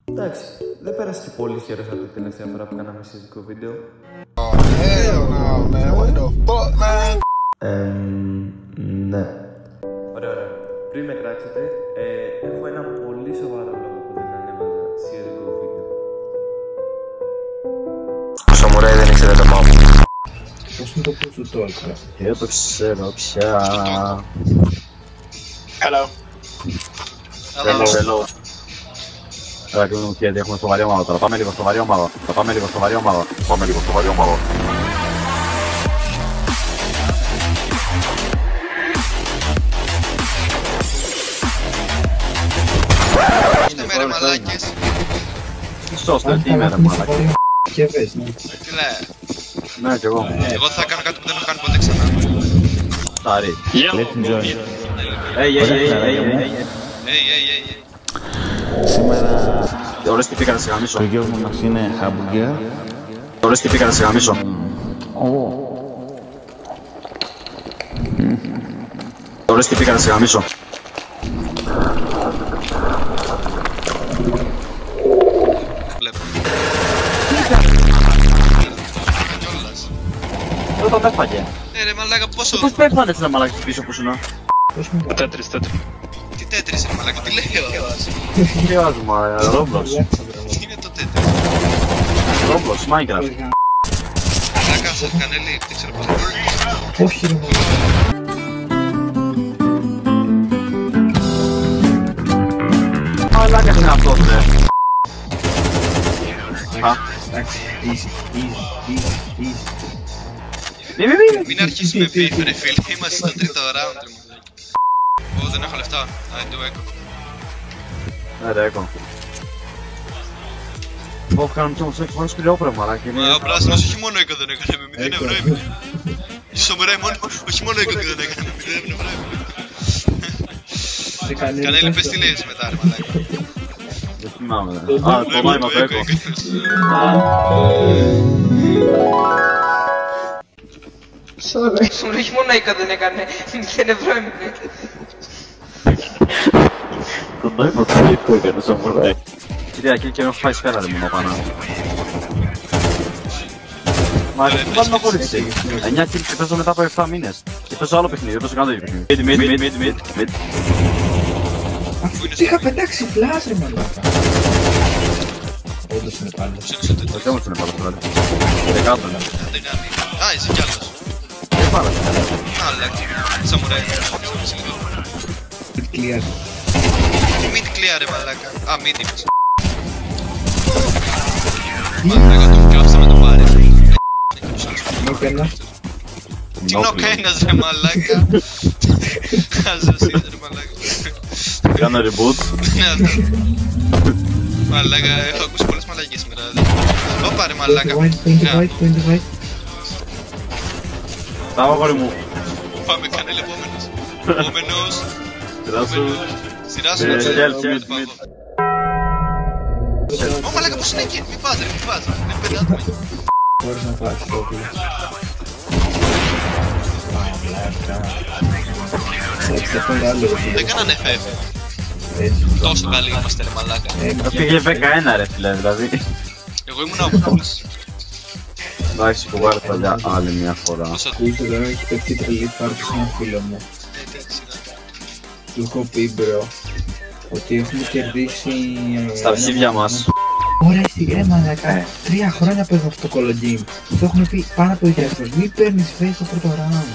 Εντάξει, δεν πέρασε και πολύ καιρός από την τελευταία φορά που κάναμε σχετικό βίντεο. Ναι. Ωραία. Πριν με κράξετε, έχω ένα πολύ σοβαρό λόγο που δεν ανέβαζα σχετικό βίντεο. Ο Σαμουράι δεν ήξερε το μάμα. Πώς είναι το πούσου τώρα? Δεν το ξέρω πια. Hello. Hello. Έλα και μου πιέζει, έχουμε σοβαρή ομάδα τώρα. Πάμε λίγο στο βαρύ ομάδα. Πάμε λίγο στο βαρύ ομάδα. Είστε μέρε μαλάκες. Σώστε, τι είμαι ρε μαλάκα. Και πες, ναι. Τι λέει. Ναι κι εγώ. Εγώ θα κάνω κάτι που δεν έχω κάνει ποτέ ξανά. Στάρι. Hey. Ωραίες τι πήγα να σε γαμίσω. Το γιο μου μας είναι χαμπουργκέρ. Ωραίες τι πήγα να σε γαμίσω. Ωραίες τι πήγα να σε γαμίσω. Βλέπω. Δεν τον έφαγε. Ρε μαλάκα πόσο... Πώς πέφτανες να μαλάκι πίσω που σου να. Τέτρις. Τι τέτρις ρε μαλάκα, τι λέει ο Άς. Τι βάζουμε, Roblox. Τι είναι το τέτρις. Roblox, Minecraft. Μαλάκα, κανέλη, δεν ξέρω πώς. Όχι ρε Μαλάκα είναι αυτός ρε. εντάξει, easy. Μην αρχίσεις με beef ρε φίλε, είμαστε στο τρίτο round ρε μαλάκα. Εγώ δεν έχω λεφτά, I do echo. Ναι ρε, έκο. Ω, κάνουμε κι όμως έχει μόνο σπηλιόπρε μαλάκι. Μα ο πράσινος όχι μόνο echo δεν έκανε, με 0 ευρώ έμεινε. Η Σαμουράι όχι μόνο echo δεν έκανε, με 0 ευρώ έμεινε. Κανέλη πες τι λέει μετά ρε μαλάκα. Δεν θυμάμαι ρε. Α, το νόημα το έκο. Όχι μόνο εικο δεν έκανε, 0 ευρώ έμεινε. Το νόημα του γλυκού έκανε ο Σαμουράι. Κυρία, και έχω φάει σφαίρα ρε μόνο πάνω. Μα δεν βάλει να χωρίξει. 9 kills και παίζω μετά από 7 μήνες. Και παίζω άλλο παιχνίδι, δεν παίζω καν το ίδιο παιχνίδι. Mid. Αφού είχα πετάξει φλάς ρε μαλάκα. Όντως είναι πάλι. Όχι όμως είναι πάρα πολύ. Είναι κάτω ναι. Α, είσαι κι άλλος. Δεν πάρα. Μαλάκα, Σαμουράι. Clear. Τι mid clear ρε μαλάκα. Α, mid είπες. Μαλάκα, τον κάψα να το πάρεις. Νοκ ένα. Τι νοκ ένας ρε μαλάκα. Χάζος είναι ρε μαλάκα. Κάνω reboot. Μαλάκα, έχω ακούσει πολλές μαλακίες σήμερα. Ωπα ρε μαλάκα. Point the right. Τα αγόρι μου. Πάμε κανένα επόμενος. Σειρά σου. Ω μαλάκα πως είναι εκεί. Μην πας ρε, μην πας. Είναι 5 άτομα. Μπορείς να πάρεις το όπλο. Έτσι αυτό είναι άλλο. Δεν κάνανε FF. Τόσο καλοί είμαστε ρε μαλάκα. Πήγε 11 ρε φίλε δηλαδή. Εγώ ήμουν ο Πούλης. Εντάξει που βάρεσα για άλλη μια φορά. Ακούστε τώρα έχει πετύχει τρελή πάρτι σε ένα φίλο μου. Του έχω πει μπρο ότι έχουμε κερδίσει Στα αρχίδια μας. ωραία στη μαλάκα, 3 χρόνια παίζω αυτό το Call of Game. Το έχουμε πει πάνω από 2 φορές, μην παίρνεις face στο πρώτο round.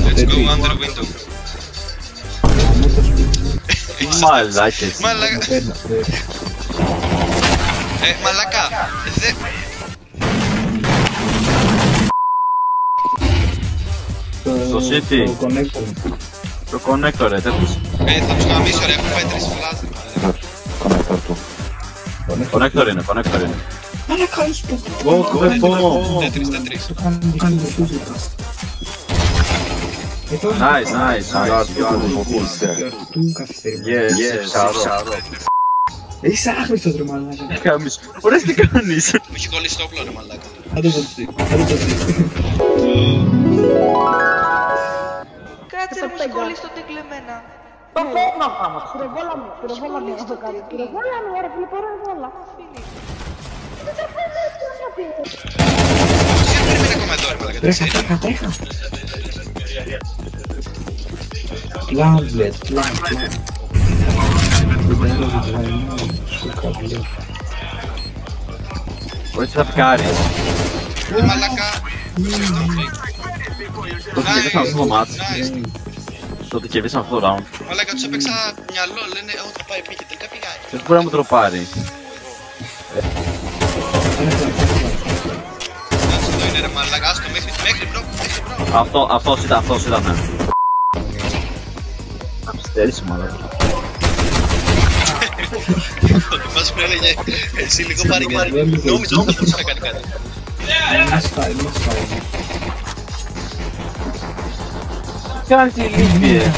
Let's go under window. Μαλάκες. Μαλάκα. Μαλάκα. Στο city. Το connector ρε τέτοιος. Θα τους γαμίσω ρε, έχω πάει 3 φυλάδες. Connector είναι. Μαλάκα είσαι το Τέτρις. το κάνει το σούζι. Nice. Του καθυστερεί. Yes, Είσαι άχρηστος ρε μαλάκα. Κάμεις. Ωραίες τι κάνεις. Μου έχει κολλήσει το όπλο ρε μαλάκα. Άντε το δει. Κάτσε ρε, μου έχει κολλήσει το τεκλεμένα. Το φέρνω πάνω, πυροβόλαμε αυτό κάτω. Πυροβόλαμε, ρε φίλε, πυροβόλα. Τρέχα. Πλάμπλετ. Μπορείς να πικάρεις. Μαλάκα. Το κερδίσαμε αυτό το μάτς. Το κερδίσαμε αυτό το round. Μαλάκα, τους έπαιξα μυαλό, λένε θα πάει πήγε, τελικά πήγα. Δεν μπορεί να μου τροπάρει. Αυτό είναι ρε μαλάκα, άστο μέχρι μπρο. Αυτός ήταν. Απιστέρησε μαλάκα. Το θυμάσαι που έλεγε εσύ λίγο πάρει και νόμιζα ότι θα μπορούσα να κάνει κάτι. Μας φάει. Κάνει τη λύπη ρε.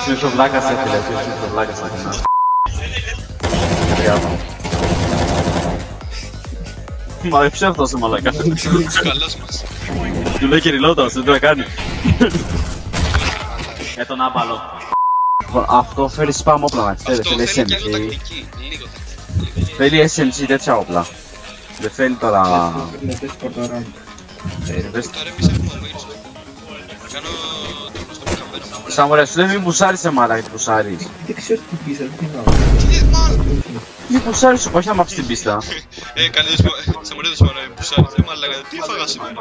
Ποιος ο βλάκας έφυγε, ποιος ο βλάκας έφυγε. Μα δεν ξέρω αυτός ο μαλάκας. Καλός μας. Του λέει και reload, δεν το να κάνει. Τον άμπαλο. Αυτό φέρει spam όπλα να ξέρεις, Αυτό θέλει θέλει και SMG. άλλο τακτική, λίγο τακτική. Θέλει SMG τέτοια όπλα. Δεν θέλει τώρα... Τώρα εμείς έχουμε ομίλους. Κάνω τρόπο στο καμπέρι. Σαμουρέ, σου λέει μην μπουσάρεις σε μαλάκα, τι μπουσάρεις. Δεν ξέρω τι πεις, αλλά τι να Μην μπουσάρεις σου, όχι άμα αφήσεις την πίστα. Καλή Σαμουρέ, δεν σου μαλάκα, πουσάρεις. Μαλάκα, τι έφαγα σήμερα.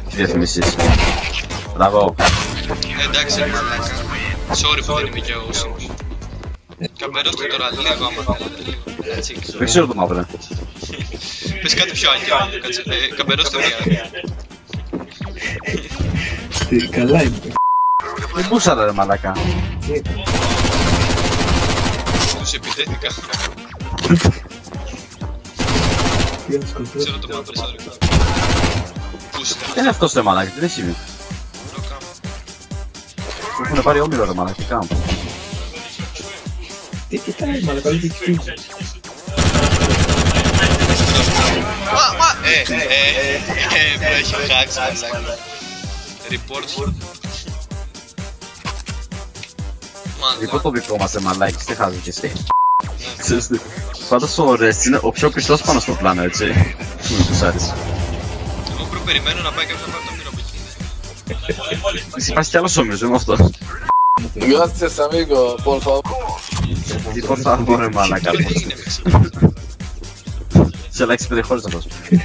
Τι διαφημίσεις. Μπράβο. Εντάξει ρε μαλάκα. Sorry που δεν είμαι και ο Σιμς. Καμπερώστε τώρα λίγο άμα θέλετε. Έτσι. Δεν ξέρω το μαύρο. Πες κάτι πιο άγιο. Καμπερώστε μία. Καλά είναι. Δεν μπούσαρα ρε μαλάκα. Τους επιτέθηκα. Ξέρω το μαύρο, sorry. Πούστα. Δεν είναι αυτός ρε μαλάκα, τι δεν σημαίνει. Που έχουν πάρει όμοιρο ρε μαλάκα, τι κάνω. Τι κοιτάει μαλάκα, δεν έχει πει. Μπρο, έχει hacks μαλάκα. Report. Λοιπόν το δικό μας μαλάκι, τι χάζω κι εσύ. Ξέρεις τι, πάντως ο Ρέστ είναι ο πιο πιστός πάνω στο πλάνο, έτσι. Μην τους άρεσε. Εγώ περιμένω να πάει κάποιος να πάρει το μύρο από εκεί. Εσύ υπάρχει κι άλλος όμοιος, είμαι αυτό. Gracias amigo, por favor. Τι por ρε μαλάκα. Είναι μέσα. Σε αλλάξει 5 χώρες να δώσω. 3,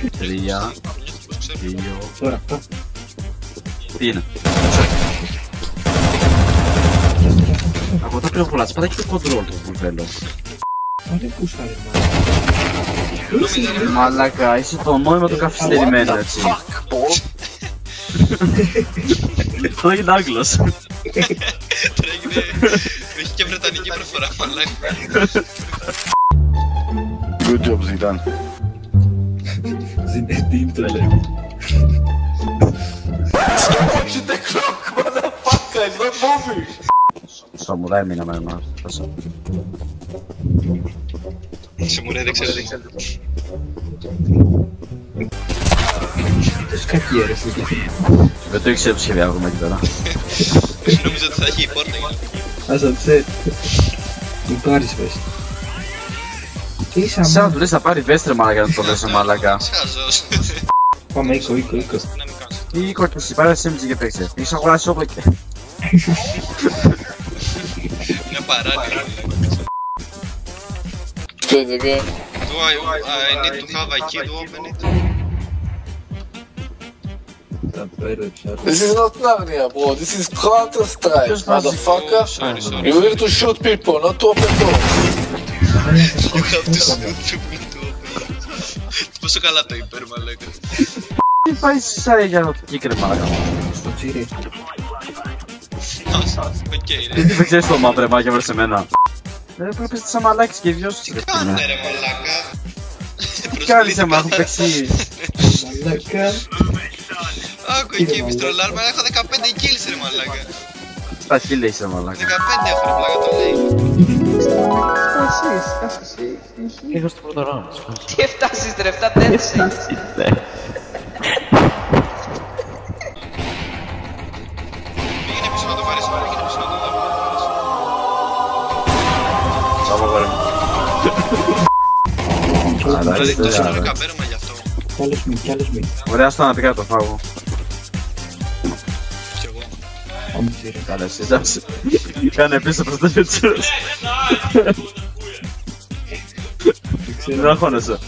2... Τώρα, Τι είναι. Από τα πυροβολάς, πάντα και το control του που θέλω. μα δεν πούσαρε Μαλάκα, είσαι το νόημα του καθυστερημένου, έτσι. Αυτό είναι Άγγλος. Τώρα έγινε... Έχει και βρετανική προφορά μαλάκα. Good job, Zidane. Ζινετίν το λέω. Watch the clock, motherfucker, it's not moving. Σαμουράι μείναμε εμάς. Σαμουρέ δεν ξέρω. Τους κακιέρες εκεί. Δεν το ήξερα το σχεδιάζουμε εκεί τώρα. Νόμιζα ότι θα έχει η πόρτα. Ας το τσέτ. Μην πάρεις βέστη. Τι είσαι Σαν να αμά. του λες να πάρει βέστρε μαλάκα να το λες μαλάκα. Σχάζος. Πάμε οίκο. Να μην κάνεις. Τι κόκκιση, πάρε SMG και παίξε. Έχεις αγοράσει όπλα και... Είναι παράλληλο. Play the game. Do I need to have a key to open it? Τα πέρεψα. This is not Narnia, bro. This is Counter-Strike, Oh, motherfucker. sorry. You need to shoot people, not to open doors. You have to shoot people to open it. Πόσο καλά το είπε, ρε μαλάκα. Τι πάει σαν για να το κίκρε μαλάκα. Στο τσίρι. Οκ ρε. Δεν ξέρεις το μαύρε μάγια βρες εμένα. Δεν πρέπει να πεις σαν μαλάκης και βιώσεις. Τι κάνε ρε μαλάκα. Τι κάνεις εμά, έχω παίξει. Μαλάκα. Άκου εκεί επιστρολάρμα, έχω 15 kills ρε μαλάκα. 7 χίλια είσαι μαλάκα. 15 έχω ρε πλάκα, το λέει. Είχα στο πρώτο round. Τι έφτασες ρε, 7-4. Πήγαινε πίσω να το πάρεις, πήγαινε πίσω να το πάρεις. Σάβα κορέ μου. Δηλαδή το σύνορο καμπέρωμα γι' αυτό. Κι άλλος μη. Ωραία, στο να πει κάτω, φάγω. Κι εγώ. Καλά, εσύ εντάξει. Κάνε πίσω προς το φιτσούς. Δεν αγχώνεσαι.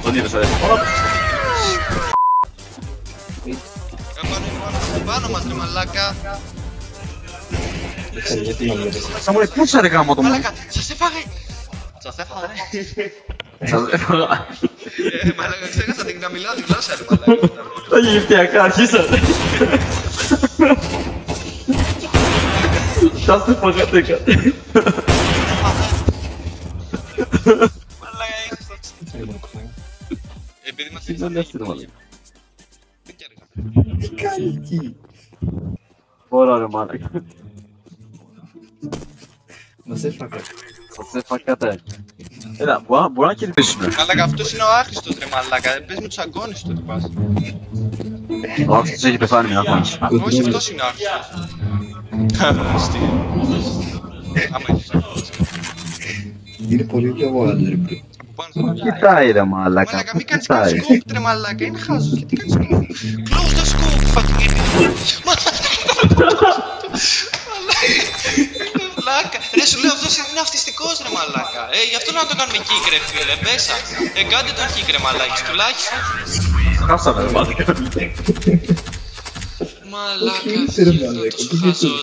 Τον είδες, ωραία. Πάνω μας ρε μαλάκα. Θα μου λέει πού σε ρε γάμο το μόνο. Μαλάκα, σας έφαγε. Σας έφαγε. Σας έφαγα. Μαλάκα, ξέχασα να μιλάω τη γλώσσα ρε μαλάκα. Τα γυφτιακά αρχίσανε. Σας έφαγα. Μαλάκα, έχεις το ξύλο. Επειδή μας έχεις Δεν το έφυγε μάλλον. δεν κι αργά. Τι κάνει εκεί. Ωραία ρε μάλακα. Μας έφαγα. Σας έφαγατε. Έλα, μπορώ να κερδίσουμε. Μαλάκα, αυτός είναι ο άχρηστος ρε μαλάκα. Πες με τους αγώνες του τι πας. Ο άχρηστος έχει πεθάνει μια φάνηση. Όχι, αυτός είναι ο άχρηστος. Άμα έχεις αγώνες. Είναι πολύ πιο wonderful. Πάνω στο μαγιά. Κοιτάει ρε μάλακα. Μαλάκα, μην κάνεις κάτι σκόπ ρε μαλάκα. Είναι χάζος. Γιατί κάνεις σκόπ. Close the scope, fucking idiot. Μαλάκα. Ρε σου λέω αυτός είναι αυτιστικός ρε μαλάκα. Γι' αυτό να το κάνουμε kick ρε φίλε. Μπέσα. Κάντε τον kick ρε μαλάκης τουλάχιστον. Χάσαμε ρε μάλακα. Μαλάκα. Όχι, ρε μαλάκα, Τόσο χάζος.